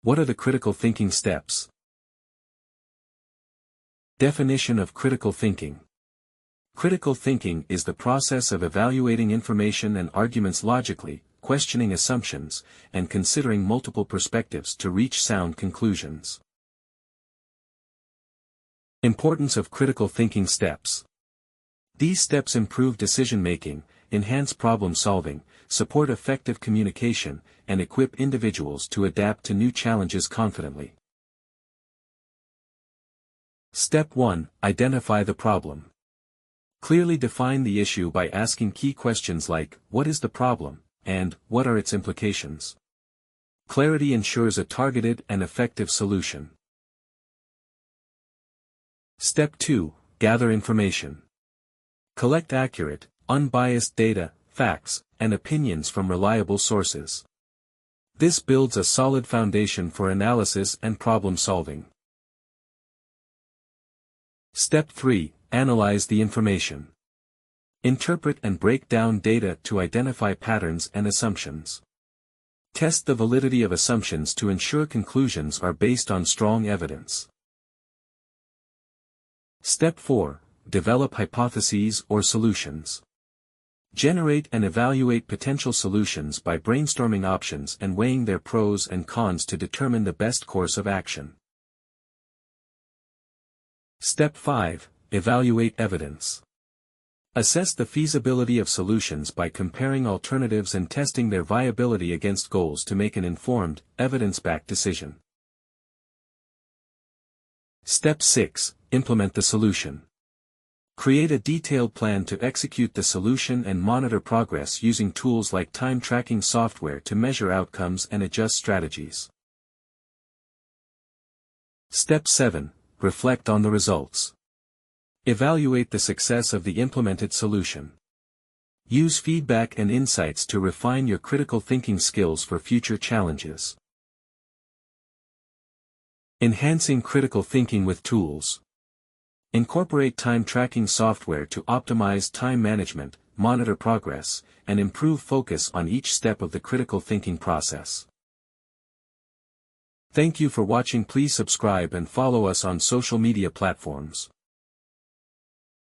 What are the critical thinking steps? Definition of critical thinking. Critical thinking is the process of evaluating information and arguments logically, questioning assumptions, and considering multiple perspectives to reach sound conclusions. Importance of critical thinking steps. These steps improve decision-making, enhance problem-solving, support effective communication, and equip individuals to adapt to new challenges confidently. Step 1. Identify the problem. Clearly define the issue by asking key questions like, what is the problem, and what are its implications? Clarity ensures a targeted and effective solution. Step 2. Gather information. Collect accurate, unbiased data, facts, and opinions from reliable sources. This builds a solid foundation for analysis and problem-solving. Step 3. Analyze the information. Interpret and break down data to identify patterns and assumptions. Test the validity of assumptions to ensure conclusions are based on strong evidence. Step 4. Develop hypotheses or solutions. Generate and evaluate potential solutions by brainstorming options and weighing their pros and cons to determine the best course of action. Step 5. Evaluate evidence. Assess the feasibility of solutions by comparing alternatives and testing their viability against goals to make an informed, evidence-backed decision. Step 6. Implement the solution. Create a detailed plan to execute the solution and monitor progress using tools like time tracking software to measure outcomes and adjust strategies. Step 7. Reflect on the results. Evaluate the success of the implemented solution. Use feedback and insights to refine your critical thinking skills for future challenges. Enhancing critical thinking with tools. Incorporate time tracking software to optimize time management, monitor progress, and improve focus on each step of the critical thinking process. Thank you for watching. Please subscribe and follow us on social media platforms.